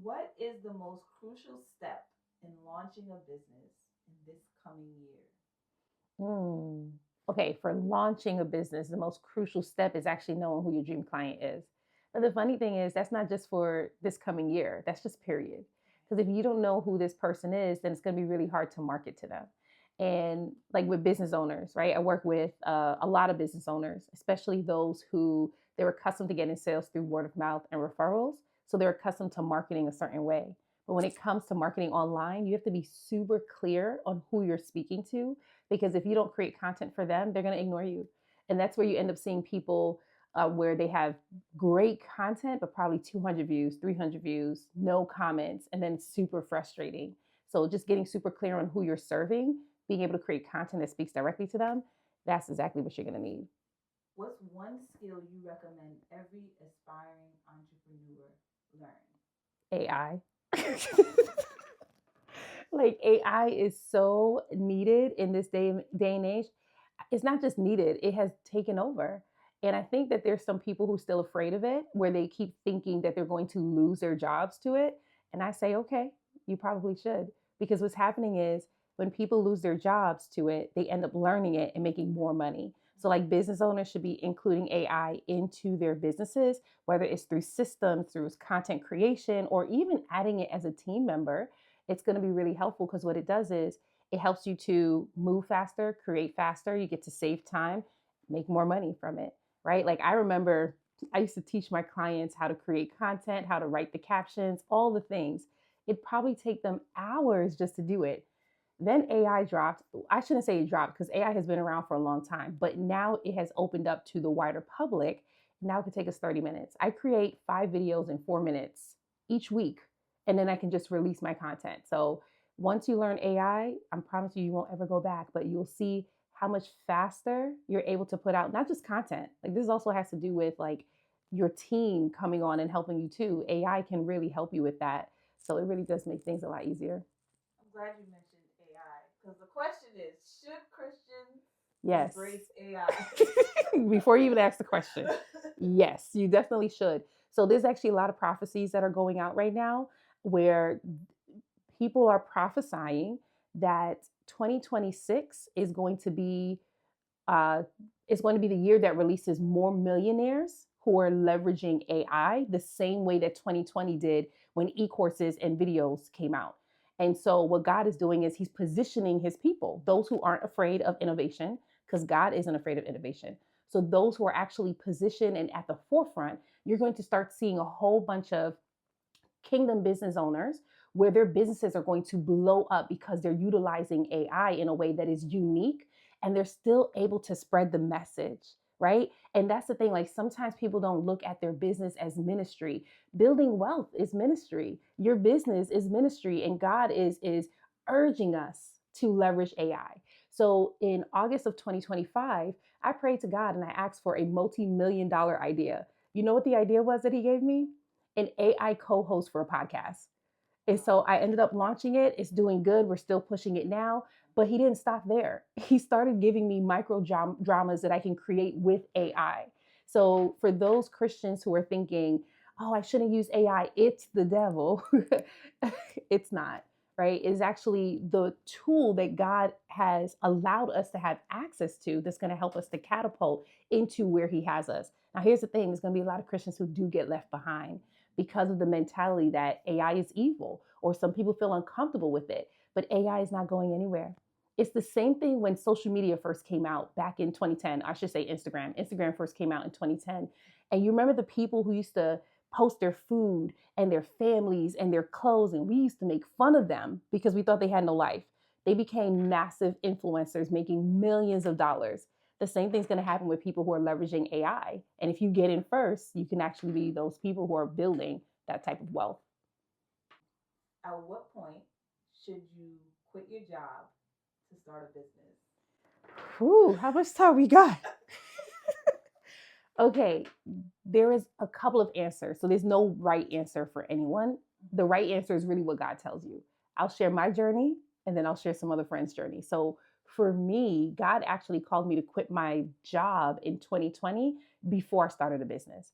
What is the most crucial step in launching a business in this coming year? Hmm. Okay, for launching a business, the most crucial step is actually knowing who your dream client is. But the funny thing is, that's not just for this coming year, that's just period. Because if you don't know who this person is, then it's going to be really hard to market to them. And like with business owners, right? I work with a lot of business owners, especially those who they're accustomed to getting sales through word of mouth and referrals. So they're accustomed to marketing a certain way. But when it comes to marketing online, you have to be super clear on who you're speaking to, because if you don't create content for them, they're going to ignore you. And that's where you end up seeing people where they have great content, but probably 200 views, 300 views, no comments, and then super frustrating. So just getting super clear on who you're serving, being able to create content that speaks directly to them, that's exactly what you're going to need. What's one skill you recommend every aspiring entrepreneur learn? AI. Like AI is so needed in this day and age. It's not just needed, it has taken over. And I think that there's some people who are still afraid of it, where they keep thinking that they're going to lose their jobs to it. And I say, okay, you probably should. Because what's happening is when people lose their jobs to it, they end up learning it and making more money. So, like, business owners should be including AI into their businesses, whether it's through systems, through content creation, or even adding it as a team member. It's going to be really helpful because what it does is it helps you to move faster, create faster. You get to save time, make more money from it, right? Like I remember I used to teach my clients how to create content, how to write the captions, all the things. It'd probably take them hours just to do it. Then AI dropped. I shouldn't say it dropped because AI has been around for a long time, but now it has opened up to the wider public. Now it can take us 30 minutes. I create 5 videos in 4 minutes each week, and then I can just release my content. So once you learn I promise you, you won't ever go back, but you'll see how much faster you're able to put out not just content. Like this also has to do with like your team coming on and helping you too. AI can really help you with that. So it really does make things a lot easier. I'm glad you mentioned AI because the question is, should Christians Yes. embrace AI? Before you even ask the question, yes, you definitely should. So there's actually a lot of prophecies that are going out right now where people are prophesying that 2026 uh, is going to be the year that releases more millionaires who are leveraging AI the same way that 2020 did when e-courses and videos came out. And so what God is doing is he's positioning his people, those who aren't afraid of innovation, because God isn't afraid of innovation. So those who are actually positioned and at the forefront, you're going to start seeing a whole bunch of kingdom business owners where their businesses are going to blow up because they're utilizing AI in a way that is unique and they're still able to spread the message, right? And that's the thing, like sometimes people don't look at their business as ministry. Building wealth is ministry. Your business is ministry, and God is urging us to leverage AI. So in August of 2025, I prayed to God and I asked for a multi-million dollar idea. You know what the idea was that he gave me? An AI co-host for a podcast. And so I ended up launching it. It's doing good. We're still pushing it now, but he didn't stop there. He started giving me micro dramas that I can create with AI. So for those Christians who are thinking, oh, I shouldn't use AI, it's the devil. It's not, right? It's actually the tool that God has allowed us to have access to that's going to help us to catapult into where he has us. Now, here's the thing, there's going to be a lot of Christians who do get left behind because of the mentality that AI is evil, or some people feel uncomfortable with it. But AI is not going anywhere. It's the same thing when social media first came out back in 2010. I should say Instagram. Instagram first came out in 2010. And you remember the people who used to post their food and their families and their clothes, and we used to make fun of them because we thought they had no life. They became massive influencers making millions of dollars. The same thing's going to happen with people who are leveraging AI. And if you get in first, you can actually be those people who are building that type of wealth. At what point should you quit your job to start a business? Whew, how much time we got? Okay, there is a couple of answers. So there's no right answer for anyone. The right answer is really what God tells you. I'll share my journey and then I'll share some other friends' journey. So for me, God actually called me to quit my job in 2020 before I started a business.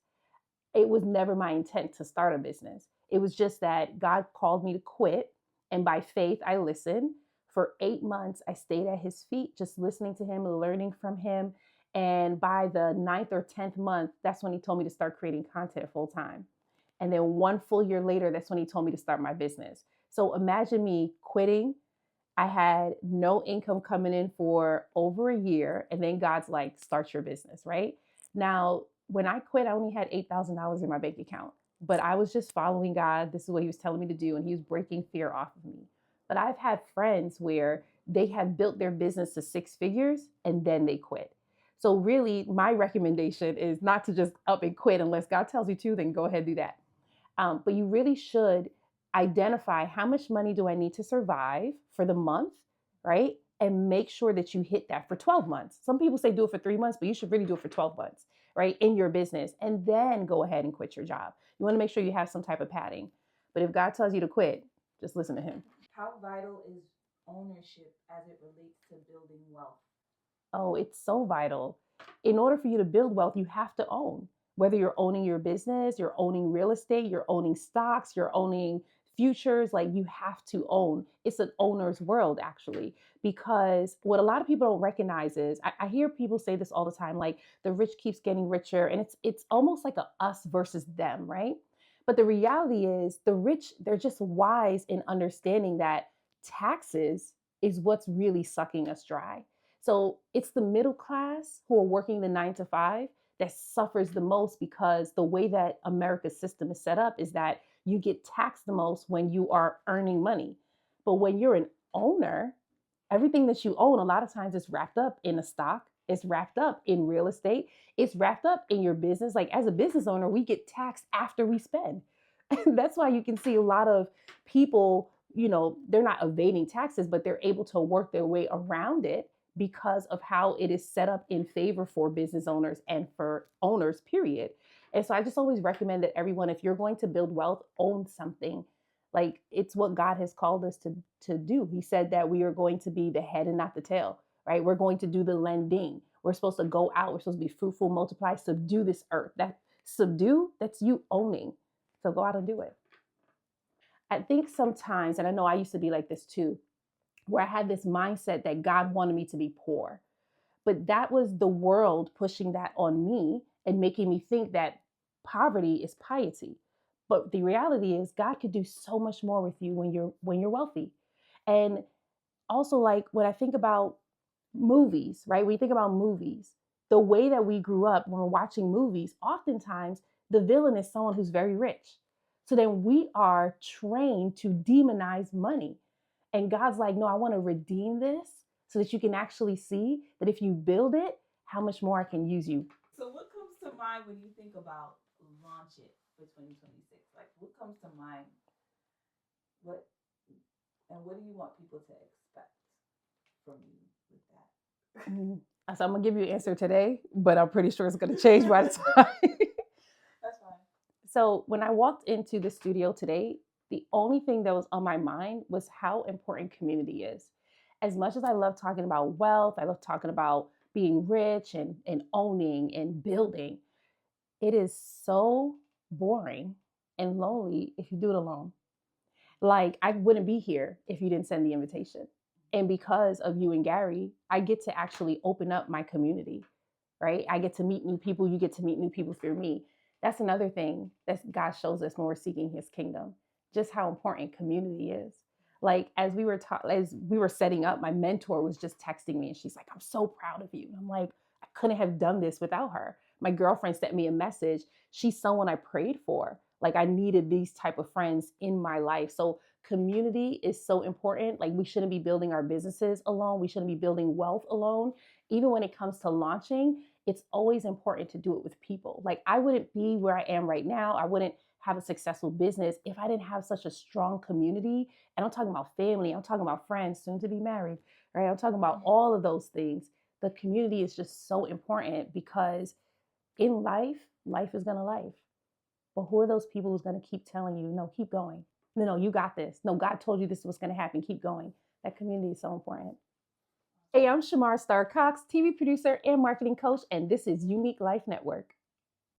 It was never my intent to start a business. It was just that God called me to quit. And by faith, I listened. For 8 months, I stayed at his feet, just listening to him, learning from him. And by the ninth or 10th month, that's when he told me to start creating content full time. And then 1 full year later, that's when he told me to start my business. So imagine me quitting. I had no income coming in for over a year. And then God's like, start your business, right? Now, when I quit, I only had $8,000 in my bank account, but I was just following God. This is what he was telling me to do. And he was breaking fear off of me. But I've had friends where they have built their business to 6 figures and then they quit. So really, my recommendation is not to just up and quit unless God tells you to, then go ahead and do that. But you really should identify how much money do I need to survive for the month, right? And make sure that you hit that for 12 months. Some people say do it for 3 months, but you should really do it for 12 months, right? In your business. And then go ahead and quit your job. You want to make sure you have some type of padding. But if God tells you to quit, just listen to him. How vital is ownership as it relates to building wealth? Oh, it's so vital. In order for you to build wealth, you have to own. Whether you're owning your business, you're owning real estate, you're owning stocks, you're owning futures, like you have to own. It's an owner's world, actually, because what a lot of people don't recognize is I hear people say this all the time, like the rich keeps getting richer, and it's almost like a us versus them, right? But the reality is the rich, they're just wise in understanding that taxes is what's really sucking us dry. So it's the middle class who are working the 9 to 5 that suffers the most, because the way that America's system is set up is that you get taxed the most when you are earning money. But when you're an owner, everything that you own, a lot of times it's wrapped up in a stock, it's wrapped up in real estate, it's wrapped up in your business. Like as a business owner, we get taxed after we spend. That's why you can see a lot of people, they're not evading taxes, but they're able to work their way around it because of how it is set up in favor for business owners and for owners, period. And so I just always recommend that everyone, if you're going to build wealth, own something. Like it's what God has called us to do. He said that we are going to be the head and not the tail, right? We're going to do the lending. We're supposed to go out. We're supposed to be fruitful, multiply, subdue this earth. That subdue, that's you owning. So go out and do it. I think sometimes, and I know I used to be like this too, where I had this mindset that God wanted me to be poor. But that was the world pushing that on me and making me think that poverty is piety. But the reality is God could do so much more with you when you're wealthy. And also, like when I think about movies, right? When you think about movies, the way that we grew up when we're watching movies, oftentimes the villain is someone who's very rich. So then we are trained to demonize money. And God's like, no, I want to redeem this so that you can actually see that if you build it, how much more I can use you. So what comes to mind when you think about launch it for 2026? Like what comes to mind? What do you want people to expect from you with that? So I'm gonna give you an answer today, but I'm pretty sure it's gonna change by the time. That's fine. So when I walked into the studio today, the only thing that was on my mind was how important community is. As much as I love talking about wealth, I love talking about being rich and owning and building, it is so boring and lonely if you do it alone. Like I wouldn't be here if you didn't send the invitation. And because of you and Gary, I get to actually open up my community, right? I get to meet new people. You get to meet new people through me. That's another thing that God shows us when we're seeking his kingdom, just how important community is. Like as we were setting up, my mentor was just texting me and she's like, I'm so proud of you. And I'm like, I couldn't have done this without her. My girlfriend sent me a message. She's someone I prayed for. Like I needed these type of friends in my life. So community is so important. Like we shouldn't be building our businesses alone. We shouldn't be building wealth alone. Even when it comes to launching, it's always important to do it with people. Like I wouldn't be where I am right now. I wouldn't have a successful business if I didn't have such a strong community. And I'm talking about family. I'm talking about friends, soon to be married, right? I'm talking about all of those things. The community is just so important because in life, life is gonna life. But who are those people who's gonna keep telling you, no, keep going. No, you got this. No, God told you this was gonna happen. Keep going. That community is so important. Hey, I'm Shamara Star Cox, TV producer and marketing coach, and this is UniiQe Life Network.